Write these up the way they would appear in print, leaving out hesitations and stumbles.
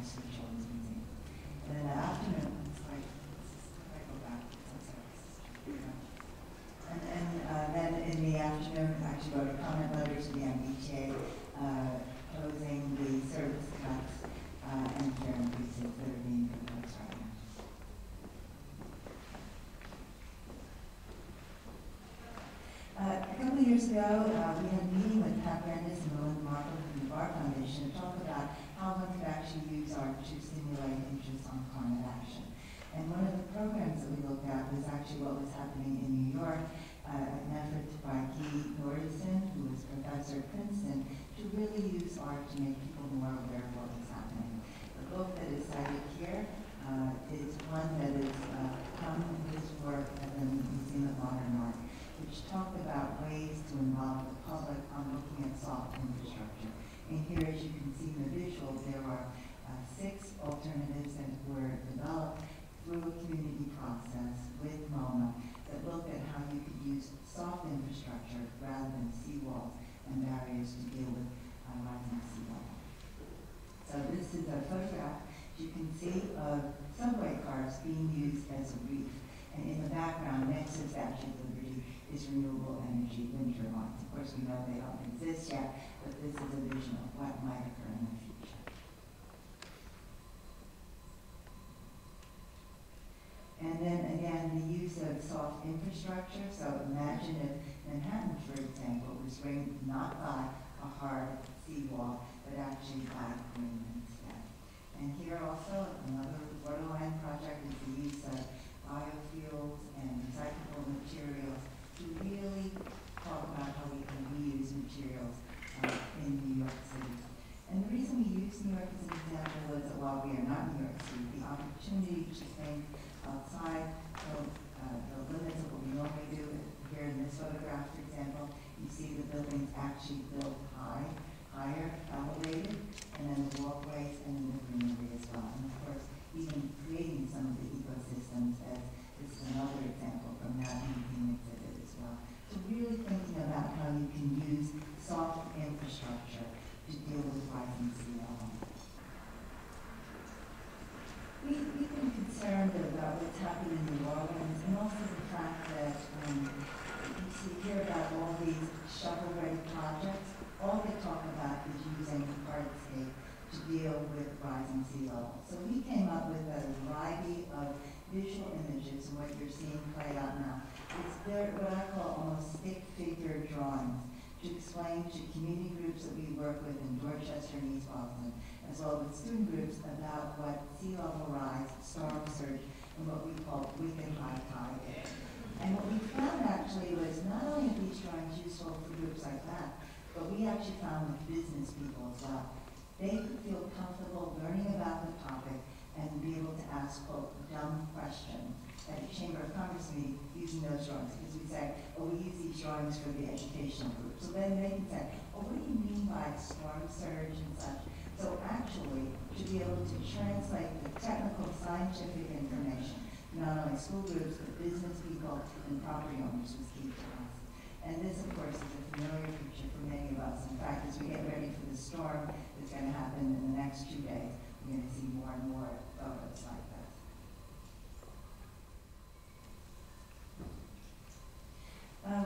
Street Children's Museum. And in the afternoon, it's like, I go back, I'm sorry. And then in the afternoon, I actually wrote a comment letter to the MBTA closing the service cuts and fare increases that are being proposed right now. A couple of years ago, we had a meeting with Pat Bendis and Melinda Markle from the Bar Foundation to talk about how one could actually use art to stimulate interest on climate action. And one of the programs that we looked at was actually what was happening in New York, an effort by Guy Nordison, who was a professor at Princeton, to really use art to make people more aware of what was happening. The book that is cited here is one that is from his work at the Museum of Modern Art, which talked about ways to involve the public on looking at soft infrastructure. And here, as you can see in the visual, there are 6 alternatives that were developed through a community process with MoMA that looked at how you could use soft infrastructure rather than seawalls and barriers to deal with rising sea level. So this is a photograph, you can see, of subway cars being used as a reef. And in the background, next to the Statue of Liberty, is renewable energy wind turbines. Of course, we know they don't exist yet, but this is a vision of what might occur in the future. And then again, the use of soft infrastructure. So imagine if Manhattan, for example, was ringed not by a hard seawall, but actually by green instead. And here also, another waterline project is the use of biofuels and recyclable materials to really talk about how we can reuse materials in New York City. And the reason we use New York as an example is that while we are not New York City, the opportunity to think outside the limits of what we normally do. Here in this photograph, for example, you see the buildings actually built higher, elevated, and then the walkways and then the greenery as well. And of course, even creating some of the ecosystems, as this is another example from that museum exhibit as well. So really thinking about how you can use soft infrastructure to deal with rising sea level. We've been concerned about what's happening in New Orleans, and also the fact that you hear about all these shovel-ready projects. All they talk about is using the hardscape to deal with rising sea level. So we came up with a variety of visual images, and what you're seeing play out now is what I call almost stick figure drawings to explain to community groups that we work with in Dorchester and East Boston, as well as student groups, about what sea level rise, storm surge, and what we call wicked high tide is. And what we found actually was not only are these drawings useful for groups like that, but we actually found with business people as well. They could feel comfortable learning about the topic and be able to ask, quote, dumb questions at a Chamber of Commerce meeting using those drawings. Because we say, oh, we use these drawings for the educational group. So then they can say, oh, what do you mean by storm surge and such? So actually, to be able to translate the technical scientific information to not only school groups, but business people and property owners was key to us. And this, of course, is a familiar picture for many of us. In fact, as we get ready for the storm that's going to happen in the next 2 days, we're going to see more and more photos like this.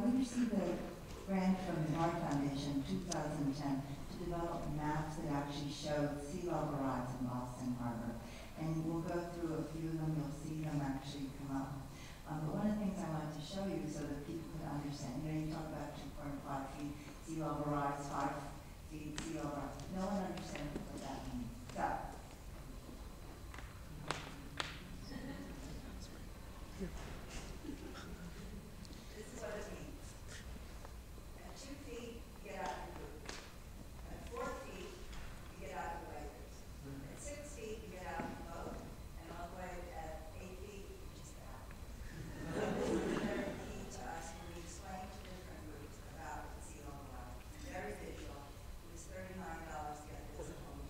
We received a grant from the Art Foundation in 2010 to develop maps that actually showed sea level rise in Boston Harbor. And we'll go through a few of them. You'll see them actually come up. But one of the things I wanted to show you so that people can understand, you talk about 2.5 feet sea level rise, 5 feet sea level rise. No one understands what that means. So, this is what it means. At 2 feet, you get out of your boot. At 4 feet, you get out of the waders. At 6 feet, you get out of the boat. And all the way at 8 feet, you just get out. This is very key to us when we explain to different groups about sea level rise. Very visual. It was $39 to get this at home.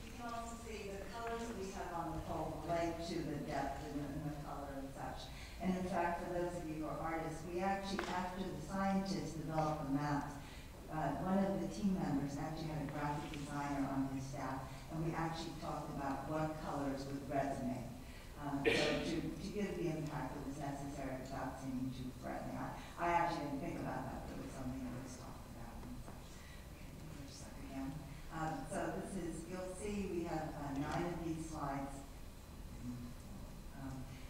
You can also see the colors that we have on the pole relate to the depth and the color and such. And in fact, for those of you who are artists, we actually, after the scientists developed the maps, one of the team members actually had a graphic designer on his staff, and we actually talked about what colors would resonate. So to give the impact that was necessary without seeming too threatening. I actually didn't think about that, but it was something that was talked about. Okay, here's that again. So this is, you'll see we have 9 of these slides.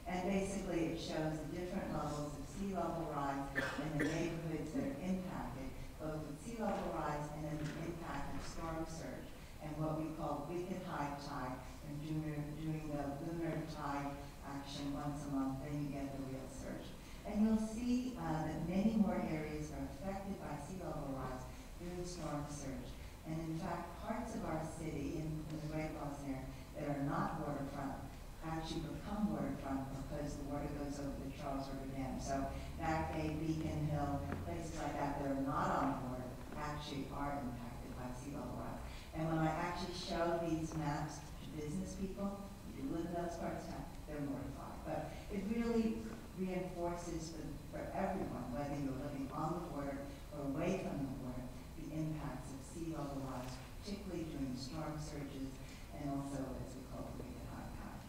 And basically it shows the different levels of sea level rise in the neighborhoods that are impacted, both with sea level rise and then the impact of storm surge, and what we call wicked high tide, and doing the lunar tide action once a month, then you get the real surge. And you'll see that many more areas are affected by sea level rise during storm surge. And in fact, parts of our city in the Great Boston area that are not waterfront actually become waterfront because the water goes over the Charles River Dam. So Back Bay, Beacon Hill, places like that that are not on the water actually are impacted by sea level rise. And when I actually show these maps to business people who live in those parts of town, they're mortified. But it really reinforces for everyone, whether you're living on the water or away from the water, the impacts of sea level rise, particularly during storm surges and also, as we call it, wicked high tide.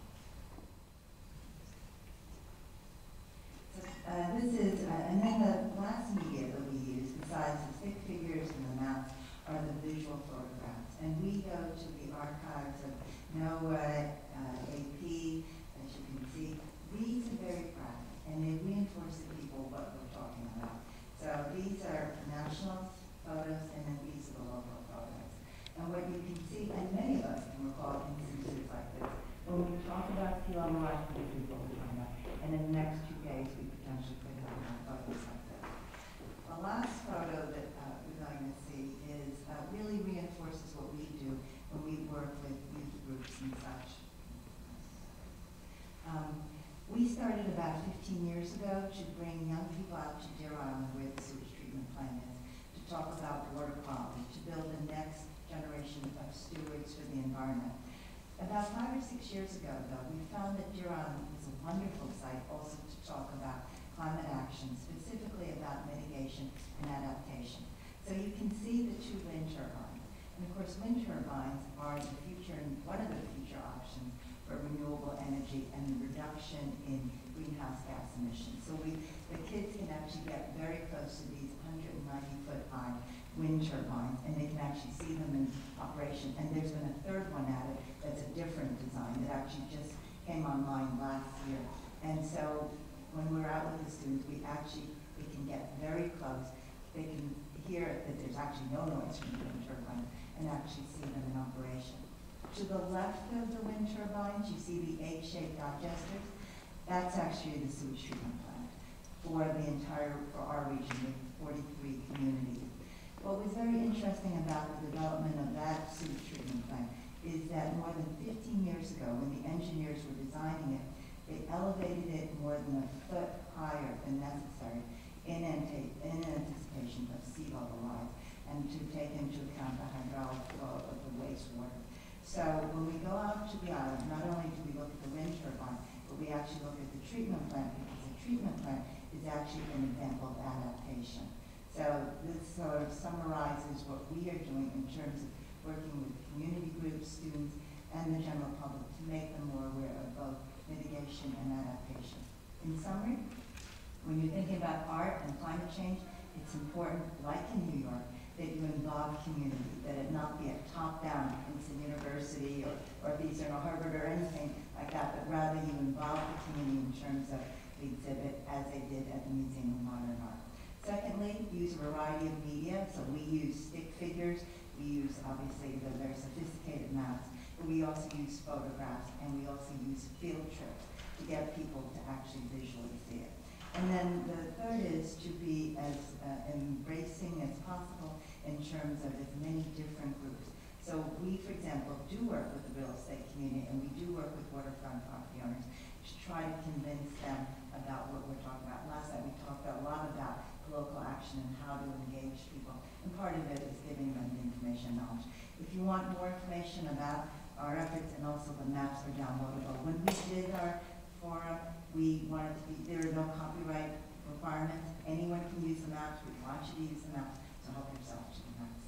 This is, and then the last media that we use, besides the stick figures and the maps, are the visual photographs. And we go to the archives of NOAA, AP, as you can see. These are very graphic, and they reinforce to people what we're talking about. So these are national photos, and then these are the local photos. And what you can see, and many of us can recall instances like this, when we talk about sea level rise, this is what we're talking about. And in the next 2 days, we potentially could have photos like this. The last photo that we're going to see is really reinforces what we do when we work with youth groups and such. We started about 15 years ago to bring young people out to Deer Island, where the sewage treatment plant is, to talk about water quality, to build the next generation of stewards for the environment. About 5 or 6 years ago, though, we found that Deer Island is a wonderful site also to talk about climate action, specifically about mitigation and adaptation. So you can see the 2 wind turbines. And of course, wind turbines are the future, one of the future options for renewable energy and the reduction in greenhouse gas emissions. So the kids can actually get very close to these 190-foot high wind turbines, and they can actually see them in operation. And there's been a 3rd one added that's a different design that actually just came online last year. And so when we're out with the students, they can get very close. They can hear that there's actually no noise from the wind turbine and actually see them in operation. To the left of the wind turbines, you see the egg-shaped digesters. That's actually the sewage treatment plant for our region with 43 communities. What was very interesting about the development of that sewage treatment plant is that more than 15 years ago, when the engineers were designing it, they elevated it more than a foot higher than necessary in anticipation of sea level rise and to take into account the hydraulic flow of the wastewater. So when we go out to the island, not only do we look at the wind turbine, but we actually look at the treatment plant, because the treatment plant is actually an example of adaptation. So this sort of summarizes what we are doing in terms of working with community groups, students, and the general public to make them more aware of both mitigation and adaptation. In summary, when you're thinking about art and climate change, it's important, like in New York, that you involve community, that it not be a top-down Princeton University or Eastern or Harvard or anything like that, but rather you involve the community in terms of the exhibit as they did at the Museum of Modern Art. Secondly, use a variety of media. So we use stick figures, we use obviously the very sophisticated maps, but we also use photographs and we also use field trips to get people to actually visually see it. And then the third is to be as embracing as possible in terms of as many different groups. So we, for example, do work with the real estate community and we do work with waterfront property owners to try to convince them about what we're talking about. Last night we talked a lot about local action and how to engage people. And part of it is giving them the information and knowledge. If you want more information about our efforts, and also the maps are downloadable. When we did our forum, we wanted to be, there are no copyright requirements. Anyone can use the maps. We want you to use the maps. to help yourself to the next.